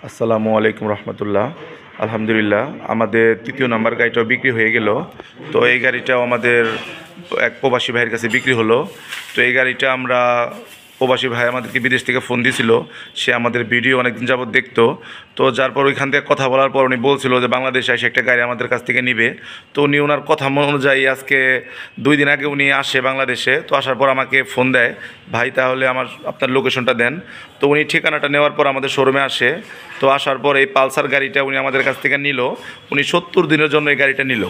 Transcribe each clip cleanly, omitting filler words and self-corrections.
আসসালামু আলাইকুম রহমতুল্লাহ। আলহামদুলিল্লাহ, আমাদের তৃতীয় নাম্বার গাড়িটাও বিক্রি হয়ে গেল। তো এই গাড়িটাও আমাদের এক প্রবাসী ভাইয়ের কাছে বিক্রি হলো। তো এই গাড়িটা আমরা প্রবাসী ভাই আমাদেরকে বিদেশ থেকে ফোন দিয়েছিল। সে আমাদের ভিডিও অনেকদিন যাবত দেখতো। তো যার পর ওইখান থেকে কথা বলার পর উনি বলছিল যে বাংলাদেশে এসে একটা গাড়ি আমাদের কাছ থেকে নিবে। তো উনি ওনার কথা অনুযায়ী আজকে 2 দিন আগে উনি আসে বাংলাদেশে। তো আসার পর আমাকে ফোন দেয়, ভাই তাহলে আপনার লোকেশনটা দেন। তো উনি ঠিকানাটা নেওয়ার পর আমাদের শোরুমে আসে। তো আসার পর এই পালসার গাড়িটা উনি আমাদের কাছ থেকে নিল। উনি 70 দিনের জন্য এই গাড়িটা নিল।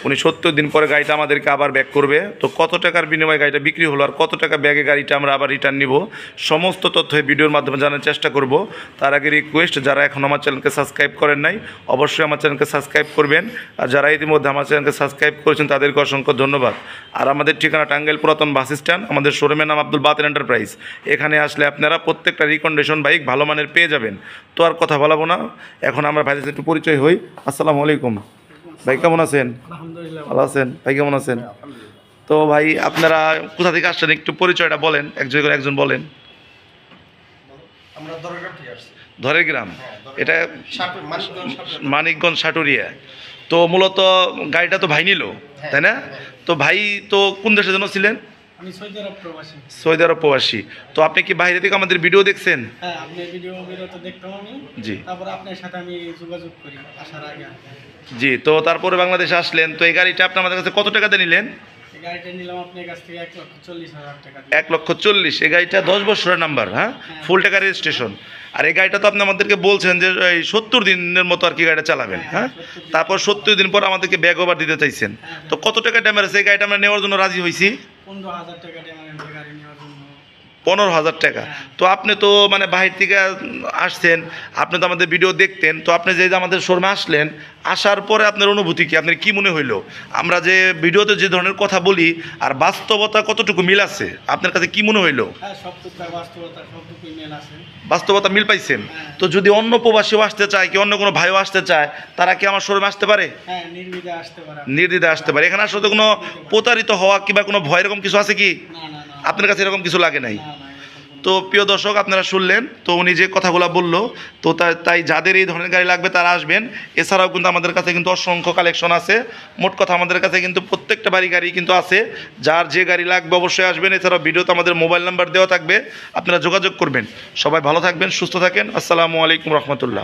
উনি 70 দিন পরে গাড়িটা আমাদেরকে আবার ব্যাক করবে। তো কত টাকার বিনিময়ে গাড়িটা বিক্রি হলো আর কত টাকা ব্যাগে গাড়িটা আমরা আবার রিটার্ন নিব, সমস্ত তথ্য এই ভিডিওর মাধ্যমে জানার চেষ্টা করব। তার আগে রিকোয়েস্ট, যারা এখন আমার চ্যানেলকে সাবস্ক্রাইব করেন নাই অবশ্যই আমার চ্যানেলকে সাবস্ক্রাইব করবেন। আর যারা ইতিমধ্যে আমার চ্যানেলকে সাবস্ক্রাইব করেছেন তাদেরকে অসংখ্য ধন্যবাদ। আর আমাদের ঠিকানা টাঙ্গাইল পুরাতন বাস স্ট্যান্ড। আমাদের শোরুমের নাম আব্দুল বাতেন এন্টারপ্রাইজ। এখানে আসলে আপনারা প্রত্যেকটা রিকন্ডিশন বাইক ভালো মানের পেয়ে যাবেন। তো আর কথা বলাবো না, এখন আমরা ভাইদের সাথে একটু পরিচয় হই। আসসালামু আলাইকুম ভাই, কেমন আছেন? ভালো আছেন ভাই, কেমন আছেন? তো ভাই আপনারা কোথা থেকে আসছেন একটু পরিচয়টা বলেন, একজন করে একজন বলেন। আমরা দরগাম থেকে আসছি। ধরের গ্রাম, এটা মানিকগঞ্জ সাটুরিয়া। তো মূলত গাড়িটা তো ভাই নিল, তাই না? তো ভাই তো কোন দেশের জন্য ছিলেন? আমি সৌদি আরব প্রবাসী। সৌদি আরব প্রবাসী। তো আপনি কি বাইরে থেকে আমাদের ভিডিও দেখছেন? হ্যাঁ, আপনি ভিডিও তো দেখতাম আমি। জি। তারপর আপনার সাথে আমি যোগাযোগ করি আসার আগে। জি। তো তারপরে বাংলাদেশে আসলেন। তো এই গাড়িটা আপনি আমাদের কাছে কত টাকাতে নিলেন? এই গাড়িটা নিলাম আপনার কাছ থেকে 1,40,000 টাকা দিয়ে। 1,40,000। এই গাড়িটা 10 বছরের নাম্বার, হ্যাঁ, ফুল টাকা রেজিস্ট্রেশন। আর এই গাড়িটা তো আপনি আমাদেরকে বলছেন যে এই 70 দিনের মতো আর কি গাড়িটা চালাবেন, হ্যাঁ। তারপর 70 দিন পর আমাদেরকে ব্যাক ওভার দিতে চাইছেন। তো কত টাকা ড্যামেজ এই গাড়িটা আমরা নেওয়ার জন্য রাজি হয়েছি? 15,000 টাকা দিয়ে আমার গাড়ি নেওয়ার জন্য। 15,000 টাকা। তো আপনি তো মানে বাহির থেকে আসছেন, আপনি তো আমাদের ভিডিও দেখতেন। তো আপনি যে আমাদের শোরুমে আসলেন, আসার পরে আপনার অনুভূতি কি, আপনার কি মনে হইলো? আমরা যে ভিডিওতে যে ধরনের কথা বলি আর বাস্তবতা কতটুকু মিল আছে, আপনার কাছে কি মনে হইলো? হ্যাঁ, সবটুকু বাস্তবতা, সবটুকু মিল আছে। বাস্তবতা মিল পাইছেন? তো যদি অন্য প্রবাসীও আসতে চায়, কি অন্য কোনো ভাইও আসতে চায়, তারা কি আমার শোরুমে আসতে পারে? হ্যাঁ, নির্বিঘ্নে আসতে পারে। নির্দ্বিধায় আসতে পারে। এখানে আসলে কোনো প্রতারিত হওয়া কিংবা কোনো ভয় এরকম কিছু আছে কি? না না না। আপনার কাছে এরকম কিছু লাগে নাই? না না, এরকম কোনো। তো প্রিয় দর্শক, আপনারা শুনলেন তো উনি যে কথাগুলো বললো। তো তাই যাদের এই ধরনের গাড়ি লাগবে তারা আসবেন। এছাড়াও কিন্তু আমাদের কাছে কিন্তু অসংখ্য কালেকশন আছে। মোট কথা আমাদের কাছে কিন্তু প্রত্যেকটা গাড়ি কিন্তু আছে। যার যে গাড়ি লাগবে অবশ্যই আসবেন। এছাড়াও ভিডিওতে আমাদের মোবাইল নাম্বার দেওয়া থাকবে, আপনারা যোগাযোগ করবেন। সবাই ভালো থাকবেন, সুস্থ থাকেন। আসসালামু আলাইকুম রহমতুল্লাহ।